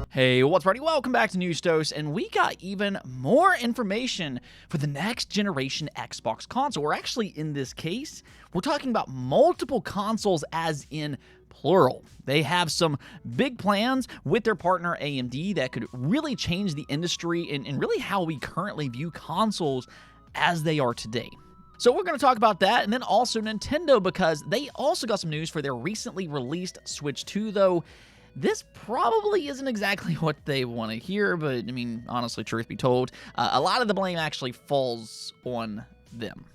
Hey, what's ready? Welcome back to News Dose, and we got even more information for the next generation Xbox console. Or actually, in this case, we're talking about multiple consoles as in plural. They have some big plans with their partner AMD that could really change the industry and really how we currently view consoles as they are today. So we're going to talk about that, and then also Nintendo, because they also got some news for their recently released Switch 2, though this probably isn't exactly what they want to hear, but I mean, honestly, truth be told, a lot of the blame actually falls on them.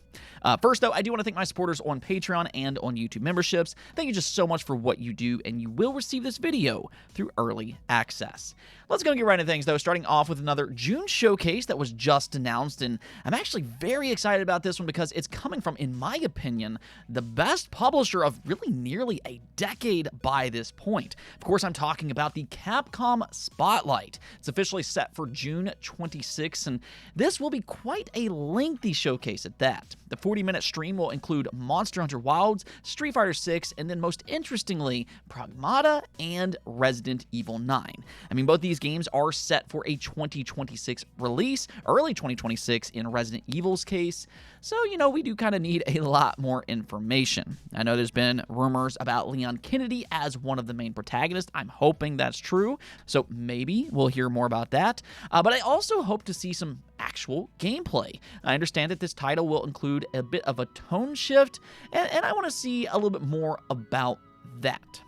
First, though, I do want to thank my supporters on Patreon and on YouTube memberships. Thank you just so much for what you do, and you will receive this video through early access. Let's go and get right into things, though, starting off with another June showcase that was just announced, and I'm actually very excited about this one because it's coming from, in my opinion, the best publisher of really nearly a decade by this point. Of course, I'm talking about the Capcom Spotlight. It's officially set for June 26th, and this will be quite a lengthy showcase at that. The 40-minute stream will include Monster Hunter Wilds, Street Fighter 6, and then most interestingly, Pragmata and Resident Evil 9. I mean, both these games are set for a 2026 release, early 2026 in Resident Evil's case, so, you know, we do kind of need a lot more information. I know there's been rumors about Leon Kennedy as one of the main protagonists. I'm hoping that's true, so maybe we'll hear more about that. But I also hope to see some actual gameplay. I understand that this title will include a bit of a tone shift, and I want to see a little bit more about that.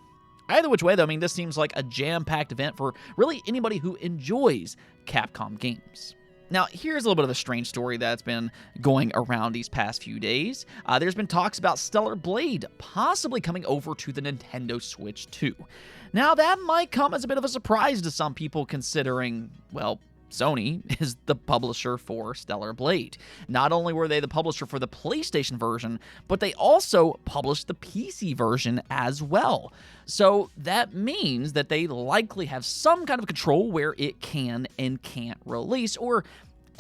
Either which way, though, I mean, this seems like a jam-packed event for really anybody who enjoys Capcom games. Now, here's a little bit of a strange story that's been going around these past few days. There's been talks about Stellar Blade possibly coming over to the Nintendo Switch 2. Now, that might come as a bit of a surprise to some people considering, well, Sony is the publisher for Stellar Blade. Not only were they the publisher for the PlayStation version, but they also published the PC version as well. So that means that they likely have some kind of control where it can and can't release, or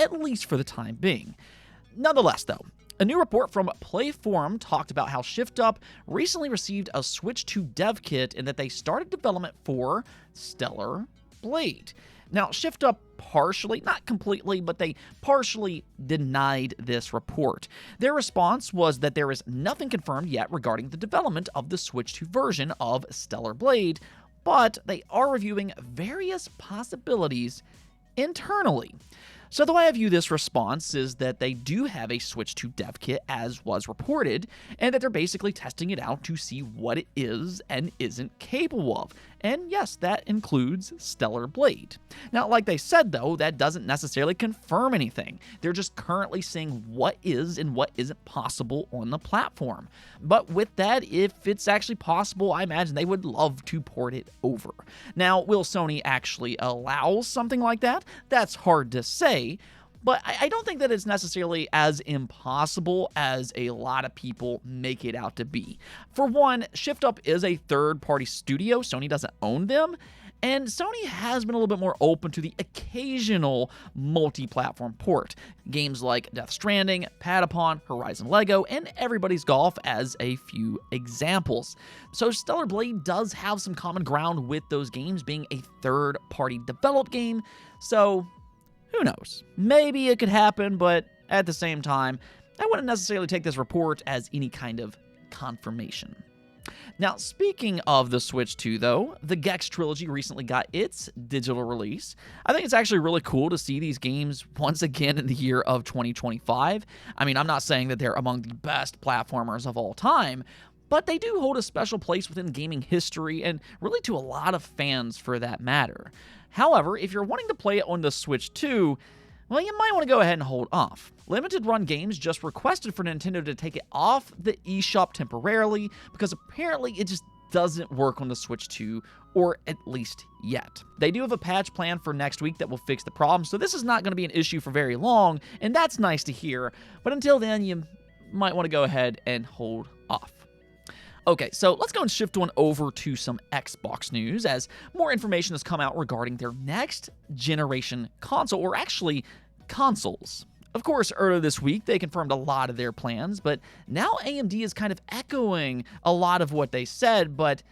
at least for the time being. Nonetheless, though, a new report from PlayForum talked about how ShiftUp recently received a Switch 2 dev kit and that they started development for Stellar Blade. Now, ShiftUp partially, not completely, but they partially denied this report. Their response was that there is nothing confirmed yet regarding the development of the Switch 2 version of Stellar Blade, but they are reviewing various possibilities internally. So the way I view this response is that they do have a Switch 2 dev kit, as was reported, and that they're basically testing it out to see what it is and isn't capable of. And yes, that includes Stellar Blade. Now, like they said, though, that doesn't necessarily confirm anything. They're just currently saying what is and what isn't possible on the platform. But with that, if it's actually possible, I imagine they would love to port it over. Now, will Sony actually allow something like that? That's hard to say. But I don't think that it's necessarily as impossible as a lot of people make it out to be. For one, ShiftUp is a third-party studio. Sony doesn't own them. And Sony has been a little bit more open to the occasional multi-platform port. Games like Death Stranding, Patapon, Horizon Lego, and Everybody's Golf as a few examples. So Stellar Blade does have some common ground with those games being a third-party developed game. So who knows? Maybe it could happen, but at the same time, I wouldn't necessarily take this report as any kind of confirmation. Now, speaking of the Switch 2, though, the Gex Trilogy recently got its digital release. I think it's actually really cool to see these games once again in the year of 2025. I mean, I'm not saying that they're among the best platformers of all time, but they do hold a special place within gaming history and really to a lot of fans for that matter. However, if you're wanting to play it on the Switch 2, well, you might want to go ahead and hold off. Limited Run Games just requested for Nintendo to take it off the eShop temporarily because apparently it just doesn't work on the Switch 2, or at least yet. They do have a patch plan for next week that will fix the problem, so this is not going to be an issue for very long, and that's nice to hear, but until then, you might want to go ahead and hold off. Okay, so let's go and shift on over to some Xbox news, as more information has come out regarding their next generation console, or actually consoles. Of course, earlier this week, they confirmed a lot of their plans, but now AMD is kind of echoing a lot of what they said, but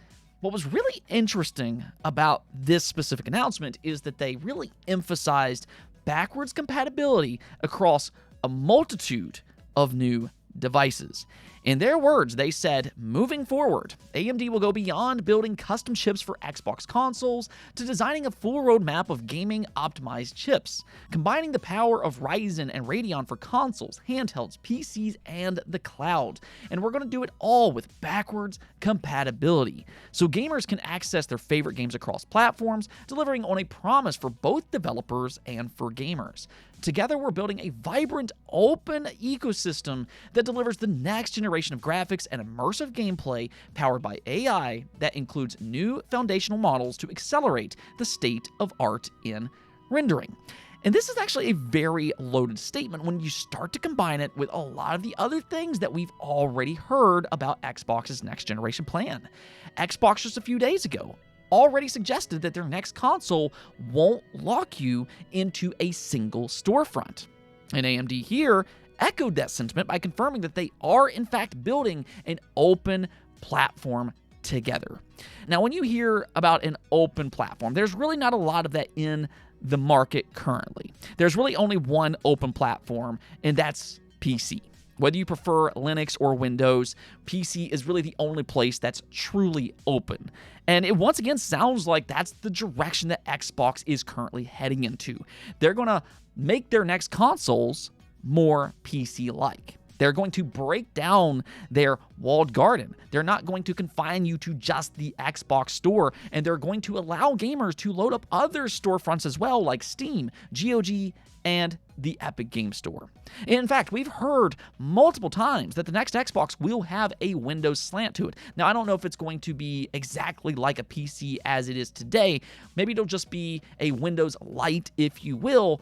What was really interesting about this specific announcement is that they really emphasized backwards compatibility across a multitude of new devices. In their words, they said, moving forward, AMD will go beyond building custom chips for Xbox consoles to designing a full roadmap of gaming-optimized chips, combining the power of Ryzen and Radeon for consoles, handhelds, PCs, and the cloud. And we're going to do it all with backwards compatibility, so gamers can access their favorite games across platforms, delivering on a promise for both developers and for gamers. Together, we're building a vibrant, open ecosystem that delivers the next generation of graphics and immersive gameplay powered by AI that includes new foundational models to accelerate the state of art in rendering. And this is actually a very loaded statement when you start to combine it with a lot of the other things that we've already heard about Xbox's next generation plan. Xbox just a few days ago already suggested that their next console won't lock you into a single storefront. And AMD here echoed that sentiment by confirming that they are in fact building an open platform together. Now, when you hear about an open platform, there's really not a lot of that in the market currently. There's really only one open platform, and that's PC. Whether you prefer Linux or Windows, PC is really the only place that's truly open. And it once again sounds like that's the direction that Xbox is currently heading into. They're going to make their next consoles more PC-like. They're going to break down their walled garden. They're not going to confine you to just the Xbox store, and they're going to allow gamers to load up other storefronts as well, like Steam, GOG, and the Epic Game Store. In fact, we've heard multiple times that the next Xbox will have a Windows slant to it. Now, I don't know if it's going to be exactly like a PC as it is today. Maybe it'll just be a Windows Lite, if you will.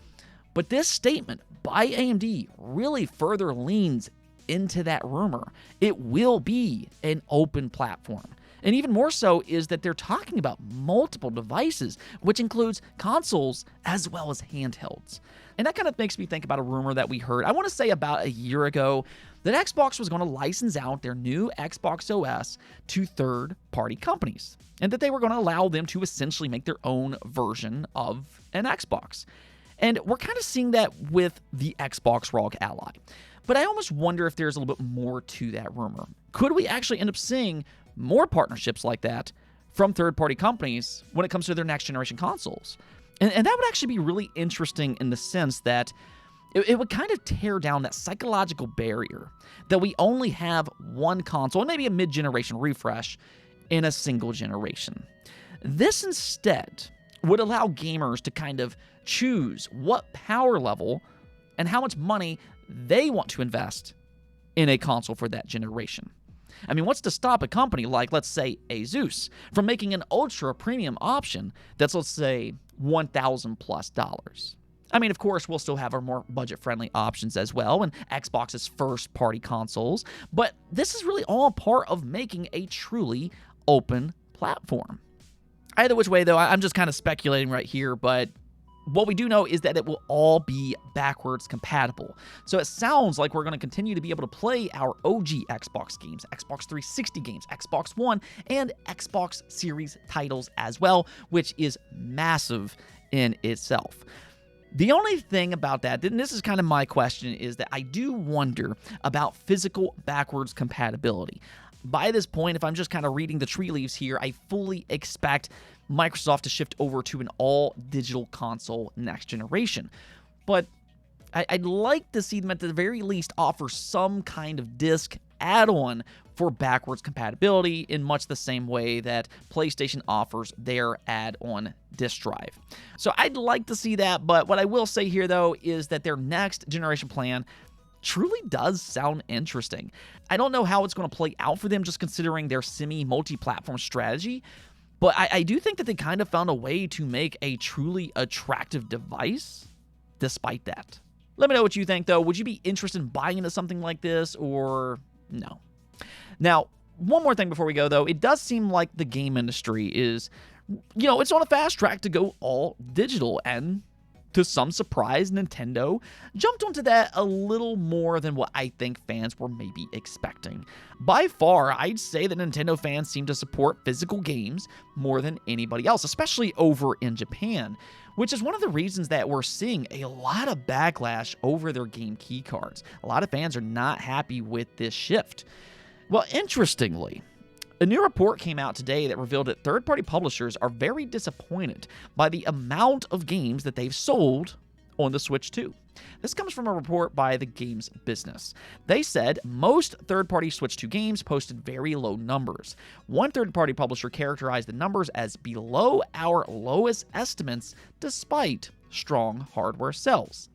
But this statement by AMD really further leans into that rumor. It will be an open platform. And even more so is that they're talking about multiple devices, which includes consoles as well as handhelds. And that kind of makes me think about a rumor that we heard, I want to say about a year ago, that Xbox was going to license out their new Xbox OS to third-party companies, and that they were going to allow them to essentially make their own version of an Xbox. And we're kind of seeing that with the Xbox ROG Ally. But I almost wonder if there's a little bit more to that rumor. Could we actually end up seeing more partnerships like that from third-party companies when it comes to their next-generation consoles? And that would actually be really interesting in the sense that it would kind of tear down that psychological barrier that we only have one console and maybe a mid-generation refresh in a single generation. This instead would allow gamers to kind of choose what power level and how much money they want to invest in a console for that generation. I mean, what's to stop a company like, let's say, Asus from making an ultra premium option that's, let's say, $1,000+? I mean, of course, we'll still have our more budget-friendly options as well, and Xbox's first-party consoles, but this is really all part of making a truly open platform. Either which way, though, I'm just kind of speculating right here, but what we do know is that it will all be backwards compatible. So it sounds like we're going to continue to be able to play our OG Xbox games, Xbox 360 games, Xbox One, and Xbox Series titles as well, which is massive in itself. The only thing about that, and this is kind of my question, is that I do wonder about physical backwards compatibility. By this point, if I'm just kind of reading the tea leaves here, I fully expect Microsoft to shift over to an all-digital console next generation. But I'd like to see them at the very least offer some kind of disc add-on for backwards compatibility in much the same way that PlayStation offers their add-on disk drive. So I'd like to see that, but what I will say here, though, is that their next generation plan truly does sound interesting. I don't know how it's going to play out for them just considering their semi-multi-platform strategy, but I do think that they kind of found a way to make a truly attractive device despite that. Let me know what you think, though. Would you be interested in buying into something like this, or no? Now, one more thing before we go, though. It does seem like the game industry is, it's on a fast track to go all digital, and to some surprise, Nintendo jumped onto that a little more than what I think fans were maybe expecting. By far, I'd say that Nintendo fans seem to support physical games more than anybody else, especially over in Japan, which is one of the reasons that we're seeing a lot of backlash over their game keycards. A lot of fans are not happy with this shift. Well, interestingly, a new report came out today that revealed that third-party publishers are very disappointed by the amount of games that they've sold on the Switch 2. This comes from a report by the Games Business. They said most third-party Switch 2 games posted very low numbers. One third-party publisher characterized the numbers as below our lowest estimates despite strong hardware sales.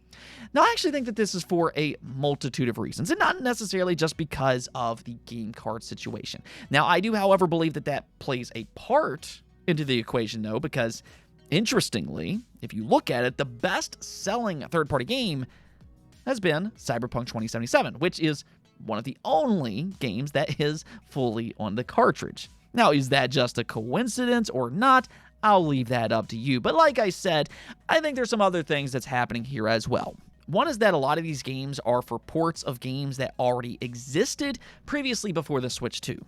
Now, I actually think that this is for a multitude of reasons, and not necessarily just because of the game card situation. Now, I do, however, believe that that plays a part into the equation, though, because, interestingly, if you look at it, the best-selling third-party game has been Cyberpunk 2077, which is one of the only games that is fully on the cartridge. Now, is that just a coincidence or not? I'll leave that up to you. But like I said, I think there's some other things that's happening here as well. One is that a lot of these games are for ports of games that already existed previously before the Switch 2.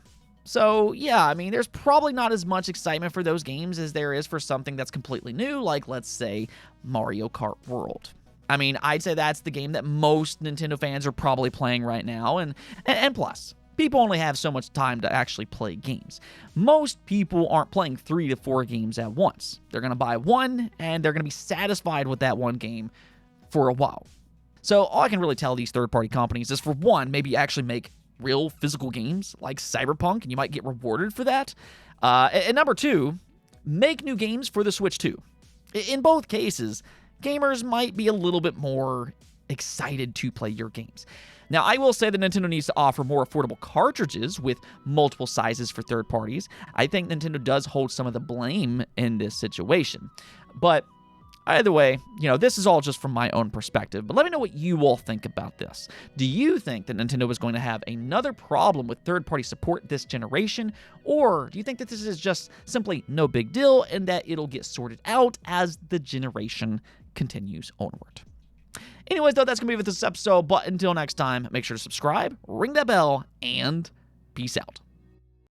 So yeah, I mean, there's probably not as much excitement for those games as there is for something that's completely new, like, let's say, Mario Kart World. I mean, I'd say that's the game that most Nintendo fans are probably playing right now, and plus, people only have so much time to actually play games. Most people aren't playing 3 to 4 games at once. They're going to buy one, and they're going to be satisfied with that one game for a while. So all I can really tell these third-party companies is, for one, maybe actually make real physical games like Cyberpunk, and you might get rewarded for that. And number 2, make new games for the Switch 2. In both cases, gamers might be a little bit more excited to play your games. Now, I will say that Nintendo needs to offer more affordable cartridges with multiple sizes for third parties. I think Nintendo does hold some of the blame in this situation. But either way, this is all just from my own perspective. But let me know what you all think about this. Do you think that Nintendo is going to have another problem with third-party support this generation? Or do you think that this is just simply no big deal and that it'll get sorted out as the generation continues onward? Anyways, though, that's going to be it for this episode. But until next time, make sure to subscribe, ring that bell, and peace out.